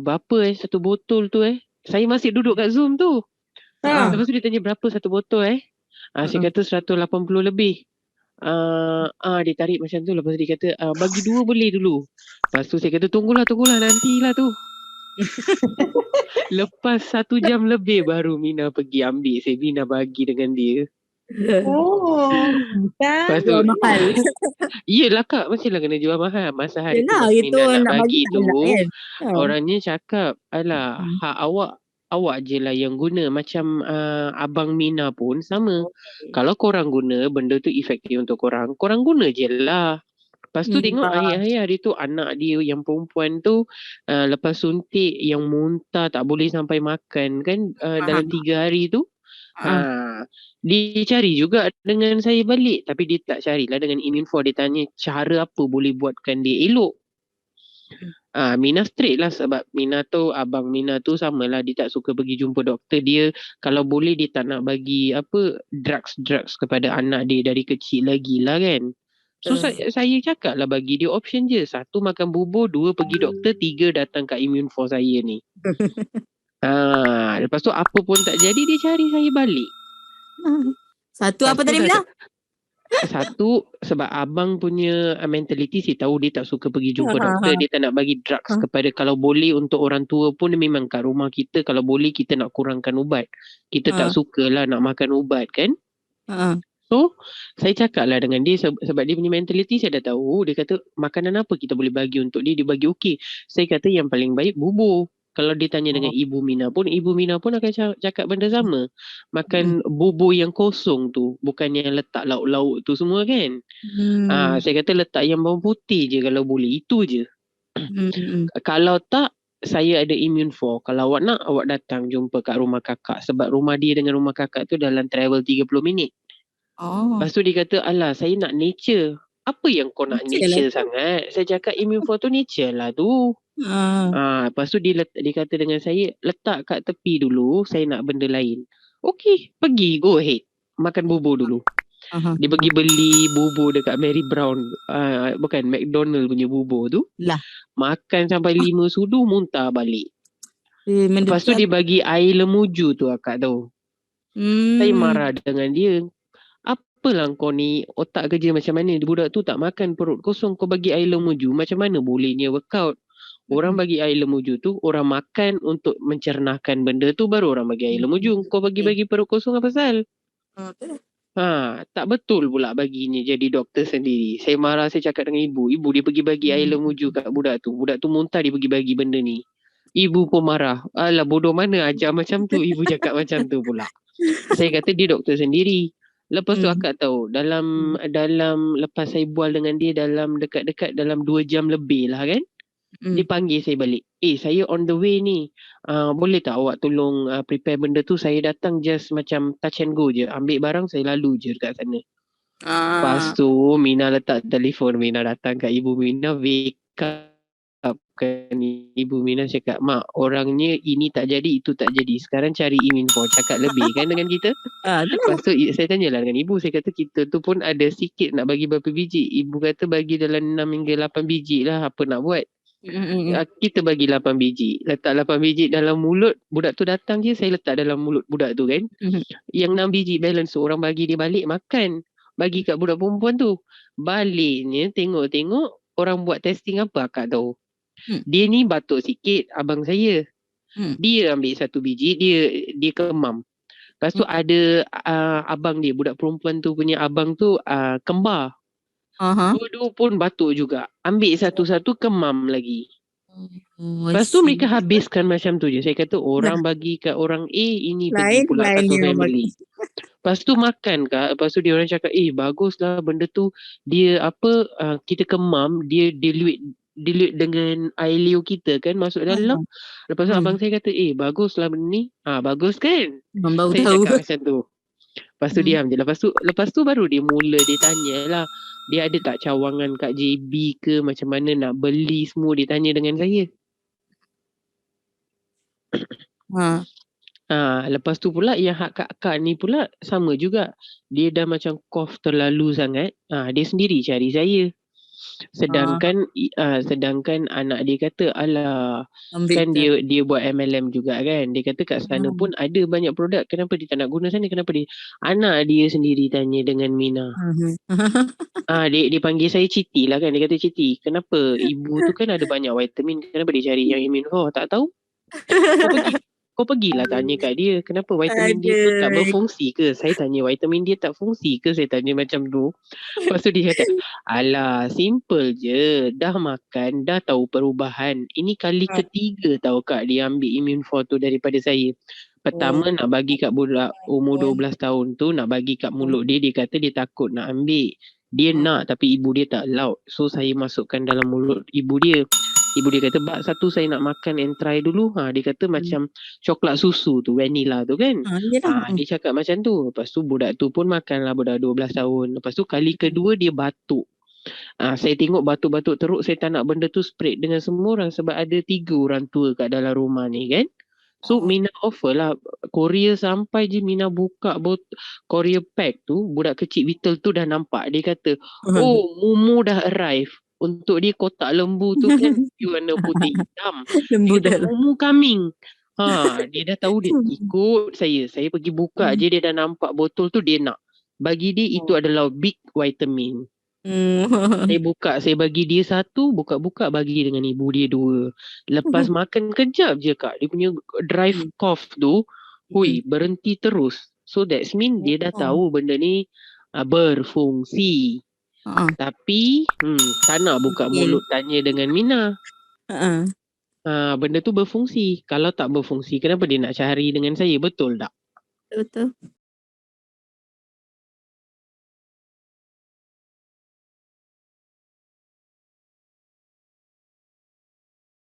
berapa satu botol tu Saya masih duduk kat Zoom tu. Lepas tu dia tanya berapa satu botol saya kata 180 lebih. Dia tarik macam tu. Lepas tu dia kata bagi 2 boleh dulu. Lepas tu saya kata tunggulah nantilah tu. Lepas 1 jam lebih baru Mina pergi ambil. Saya Mina bagi dengan dia. Bukan jual mahal. Yelah kak, mestilah kena jual mahal. Masa hari tu Yelah, masa itu Mina nak nak bagi tu kan? orangnya cakap alah hak awak je lah yang guna. Macam abang Mina pun sama. Kalau korang guna benda tu efektif untuk korang guna je lah. Lepas tu tengok ayah dia tu, anak dia yang perempuan tu lepas suntik yang muntah tak boleh sampai makan kan dalam 3 hari tu. Dia cari juga dengan saya balik, tapi dia tak carilah dengan Immune4. Dia tanya cara apa boleh buatkan dia elok. Mina straight lah sebab abang Mina tu samalah, dia tak suka pergi jumpa doktor. Dia kalau boleh dia tak nak bagi drugs kepada anak dia dari kecil lagi lah kan. So saya cakap lah bagi dia option je. 1 makan bubur, 2 pergi doktor, 3 datang kat Immune4 saya ni. Lepas tu apa pun tak jadi, dia cari saya balik. Satu apa tadi bilang? 1 sebab abang punya mentality, saya tahu dia tak suka pergi jumpa doktor. Dia tak nak bagi drugs kepada, kalau boleh untuk orang tua pun memang kat rumah kita, kalau boleh kita nak kurangkan ubat. Kita tak sukalah nak makan ubat kan. So saya cakap lah dengan dia sebab dia punya mentality saya dah tahu. Dia kata makanan apa kita boleh bagi untuk dia bagi okey. Saya kata yang paling baik bubur. Kalau dia tanya dengan Ibu Mina pun akan cakap benda sama. Makan bubur yang kosong tu, bukan yang letak lauk-lauk tu semua kan. Saya kata letak yang bawang putih je kalau boleh, itu je. Kalau tak, saya ada Immune4. Kalau awak nak, awak datang jumpa kat rumah kakak. Sebab rumah dia dengan rumah kakak tu dalam travel 30 minit. Lepas tu dia kata, alah saya nak nature. Apa yang kau nak nature sangat? Saya cakap Immune4 tu nature lah tu. Lepas tu dia kata dengan saya, letak kat tepi dulu, saya nak benda lain. Okey, pergi, go ahead. Makan bubur dulu. Dia pergi beli bubur dekat Mary Brown. Bukan, McDonald punya bubur tu. Makan sampai 5 sudu, muntah balik. Lepas tu dia bagi air lemuju tu akak tahu. Saya marah dengan dia. Apalah kau ni, otak kerja macam mana? Budak tu tak makan, perut kosong, kau bagi air lemuju. Macam mana bolehnya workout? Orang bagi air lemuju tu, orang makan untuk mencernahkan benda tu, baru orang bagi air lemuju. Kau bagi perut kosong apa pasal? Tak betul pula baginya jadi doktor sendiri. Saya marah, saya cakap dengan ibu. Ibu dia pergi bagi air lemuju kat budak tu. Budak tu muntah, dia pergi bagi benda ni. Ibu pun marah. Alah bodoh mana ajar macam tu. Ibu cakap macam tu pula. Saya kata dia doktor sendiri. Lepas tu akak tahu, dalam lepas saya bual dengan dia dalam dekat-dekat dalam 2 jam lebih lah kan. Dia panggil saya balik. Saya on the way ni. Boleh tak awak tolong prepare benda tu? Saya datang just macam touch and go je. Ambil barang, saya lalu je dekat sana. Lepas tu, Mina letak telefon. Mina datang kat Ibu Mina. Wake up kan. Ibu Mina cakap, mak, orangnya ini tak jadi, itu tak jadi. Sekarang cari Immune4. Cakap lebih kan dengan kita. Lepas tu, saya tanyalah dengan ibu. Saya kata, kita tu pun ada sikit nak bagi berapa biji. Ibu kata bagi dalam 6 hingga 8 biji lah. Apa nak buat? Kita bagi 8 biji. Letak 8 biji dalam mulut. Budak tu datang je, saya letak dalam mulut budak tu kan. Yang 6 biji balance tu, orang bagi dia balik makan. Bagi kat budak perempuan tu. Baliknya tengok-tengok orang buat testing apa akak tahu. Dia ni batuk sikit, abang saya. Dia ambil 1 biji, dia kemam. Lepas tu ada abang dia, budak perempuan tu punya abang tu kembar. Dua-dua pun batuk juga. Ambil satu-satu, kemam lagi. Lepas tu mereka habiskan macam tu je. Saya kata orang bagi kat orang A, ini pergi pula satu family. Lepas tu makan kak. Lepas tu dia orang cakap, baguslah benda tu. Dia kita kemam, dia dilute dengan air liur kita kan, masuk dalam. Lepas tu abang saya kata, baguslah benda ni. Bagus kan? Saya cakap macam tu. Lepas tu diam je. Lepas tu baru dia tanya lah. Dia ada tak cawangan kat JB ke, macam mana nak beli semua, dia tanya dengan saya. Lepas tu pula yang hak kak ni pula sama juga. Dia dah macam cough terlalu sangat. Dia sendiri cari saya. Sedangkan anak dia kata, alah, Ambil kan je. dia buat MLM juga kan. Dia kata kat sana pun ada banyak produk, kenapa dia tak nak guna sana, kenapa dia. Anak dia sendiri tanya dengan Mina. Dia panggil saya Citi lah kan. Dia kata, Citi, kenapa ibu tu kan ada banyak vitamin, kenapa dia cari yang imun? Tak tahu. Kau pergilah tanya kat dia, kenapa vitamin dia tu tak Aduh. berfungsi ke? Saya tanya, vitamin dia tak fungsi ke? Saya tanya macam tu. Lepas tu dia kata, alah, simple je. Dah makan, dah tahu perubahan. Ini kali ketiga tahu Kak dia ambil immune 4 tu daripada saya. Pertama nak bagi kat budak umur 12 tahun tu, nak bagi kat mulut dia. Dia kata dia takut nak ambil. Dia nak tapi ibu dia tak allowed. So saya masukkan dalam mulut ibu dia. Ibu dia kata, bak satu saya nak makan and try dulu. Dia kata macam coklat susu tu, vanilla tu kan. Dia cakap macam tu. Lepas tu budak tu pun makan lah, budak 12 tahun. Lepas tu kali kedua dia batuk. Saya tengok batuk-batuk teruk, saya tak nak benda tu spread dengan semua orang sebab ada 3 orang tua kat dalam rumah ni kan. So Mina offer lah, Korea sampai je Mina buka Korea pack tu, budak kecil Beetle tu dah nampak. Dia kata, oh Mumu dah arrive. Untuk dia kotak lembu tu kan, dia warna putih hitam. Lembu Dia kata, dah. Mumu coming. Dia dah tahu, dia ikut saya. Saya pergi buka je, dia dah nampak botol tu, dia nak. Bagi dia itu adalah big vitamin. Saya buka, saya bagi dia satu, buka-buka bagi dengan ibu dia 2. Lepas makan kejap je Kak, dia punya drive cough tu, berhenti terus. So that's mean dia dah tahu benda ni berfungsi. Tapi tak nak buka mulut tanya dengan Mina. Benda tu berfungsi. Kalau tak berfungsi, kenapa dia nak cari dengan saya? Betul tak? Betul.